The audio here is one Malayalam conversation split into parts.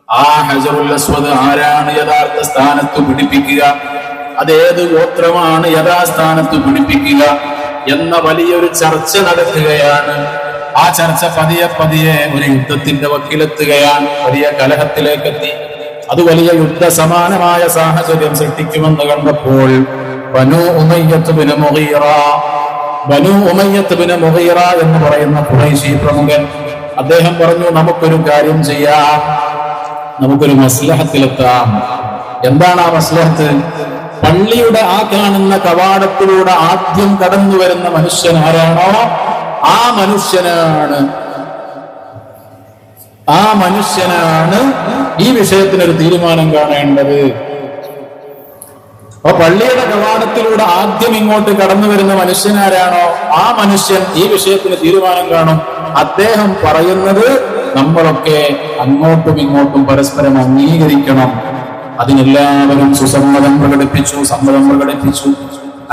ആ ഹജറുൽ അസ്വദ് ആരാണ് യഥാർത്ഥ സ്ഥാനത്ത് പിടിപ്പിക്കുക, അതേത് ഗോത്രമാണ് യഥാസ്ഥാനത്ത് പിടിപ്പിക്കുക എന്ന വലിയൊരു ചർച്ച നടക്കുകയാണ്. ആ ചർച്ച പതിയെ പതിയെ ഒരു യുദ്ധത്തിന്റെ വക്കിലെത്തുകയാണ്, വലിയ കലഹത്തിലേക്കെത്തി. അത് വലിയ യുദ്ധസമാനമായ സാഹചര്യം സൃഷ്ടിക്കുമെന്ന് കണ്ടപ്പോൾ ബനൂ ഉമയ്യത്ത് ബിൻ മുഗീറ എന്ന് പറയുന്ന ഖുറൈശി പ്രമുഖൻ അദ്ദേഹം പറഞ്ഞു, നമുക്കൊരു കാര്യം ചെയ്യാം, നമുക്കൊരു മസ്ലഹത്തിലെത്താം. എന്താണ് ആ മസ്ലഹത്ത്? പള്ളിയുടെ ആ കാണുന്ന കവാടത്തിലൂടെ ആദ്യം കടന്നു വരുന്ന മനുഷ്യൻ ആരാണോ ആ മനുഷ്യനാണ് ഈ വിഷയത്തിനൊരു തീരുമാനം കാണേണ്ടത്. അപ്പൊ പള്ളിയുടെ കവാടത്തിലൂടെ ആദ്യം ഇങ്ങോട്ട് കടന്നു വരുന്ന മനുഷ്യനാരാണോ ആ മനുഷ്യൻ ഈ വിഷയത്തിന് തീരുമാനം കാണും. അദ്ദേഹം പറയുന്നത് നമ്മളൊക്കെ അങ്ങോട്ടും ഇങ്ങോട്ടും പരസ്പരം അംഗീകരിക്കണം. അതിനെല്ലാവരും സമ്മതം പ്രകടിപ്പിച്ചു.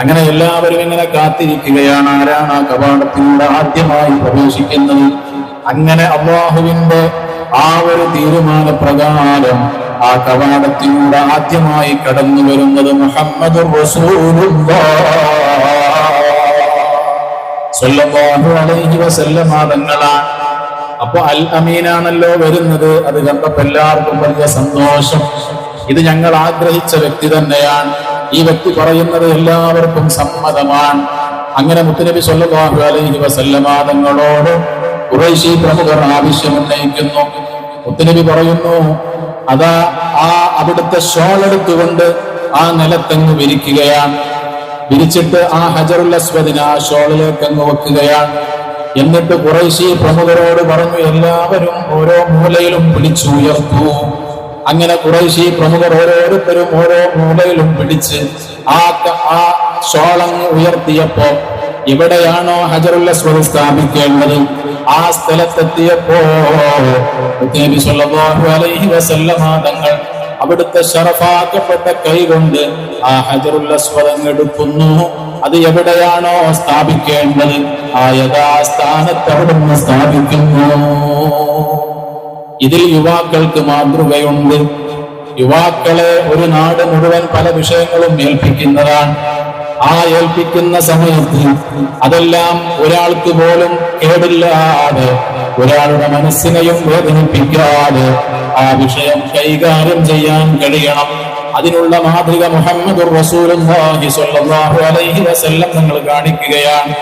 അങ്ങനെ എല്ലാവരും ഇങ്ങനെ കാത്തിരിക്കുകയാണ്, ആരാണ് ആ കവാടത്തിലൂടെ ആദ്യമായി പ്രവേശിക്കുന്നത്. അങ്ങനെ അല്ലാഹുവിന്റെ ആ ഒരു തീരുമാനപ്രകാരം ആ കവാടത്തിലൂടെ ആദ്യമായി കടന്നു വരുന്നത് മുഹമ്മദുർ റസൂലുള്ളാഹ് സ്വല്ലല്ലാഹു അലൈഹി വസല്ലം തങ്ങളാണ്. അപ്പൊ അൽ അമീനാണല്ലോ വരുന്നത്. അത് കണ്ടപ്പോ എല്ലാവർക്കും വലിയ സന്തോഷം. ഇത് ഞങ്ങൾ ആഗ്രഹിച്ച വ്യക്തി തന്നെയാണ്. ഈ വ്യക്തി പറയുന്നത് എല്ലാവർക്കും സമ്മതമാണ്. അങ്ങനെ മുത്തുനബി സ്വല്ലല്ലാഹു അലൈഹി വസല്ലം തങ്ങളോട് ഖുറൈശി പ്രമുഖർ ആവശ്യമുന്നയിക്കുന്നു. മുത്തുനബി പറയുന്നു, അതാ ആ അവിടുത്തെ ഷോൾ എടുത്തുകൊണ്ട് ആ നിലത്തങ്ങ് വിരിക്കുകയാണ്. വിരിച്ചിട്ട് ആ ഹജറുൽ അസ്വദിനെ ആ ഷോളിലേക്ക് അങ്ങ് വെക്കുകയാണ്. എന്നിട്ട് ഖുറൈശി പ്രമുഖരോട് പറഞ്ഞു, എല്ലാവരും ഓരോ മൂലയിലും പിടിച്ചുയർത്തു. അങ്ങനെ ഖുറൈശി പ്രമുഖർ ഓരോരുത്തരും ഓരോ മൂലയിലും പിടിച്ച് ആ ഷോളങ്ങ് ഉയർത്തിയപ്പോ എവിടെയാണോ ഹജറുൽ അസ്വദ് സ്ഥാപിക്കേണ്ടത് ആ സ്ഥലത്തെത്തിയപ്പോ നബി സല്ലല്ലാഹു അലൈഹി വസല്ലം തങ്ങൾ അവിടുത്തെ ശറഫാക്കപ്പെട്ട കൈ കൊണ്ട് ആ ഹജറുൽ അസ്വദ് എടുക്കുന്നു. അത് എവിടെയാണോ സ്ഥാപിക്കേണ്ടത് ആ യഥാസ്ഥാനത്ത് അവിടുന്ന് സ്ഥാപിക്കുന്നു. ഇതിൽ യുവാക്കൾക്ക് മാതൃകയുണ്ട്. യുവാക്കളെ ഒരു നാട് മുഴുവൻ പല വിഷയങ്ങളും ഏൽപ്പിക്കുന്നതാണ്. ആ ഏൽപ്പിക്കുന്ന സമയത്ത് അതെല്ലാം ഒരാൾക്ക് പോലും കേടില്ലാതെ, ഒരാളുടെ മനസ്സിനെയും വേദനിപ്പിക്കാതെ ആ വിഷയം കൈകാര്യം ചെയ്യാൻ കഴിയണം. അതിനുള്ള മാതൃക മുഹമ്മദുർ റസൂലുള്ളാഹി സ്വല്ലല്ലാഹു അലൈഹി വസല്ലം നിങ്ങൾ കാണിക്കുകയാണ്.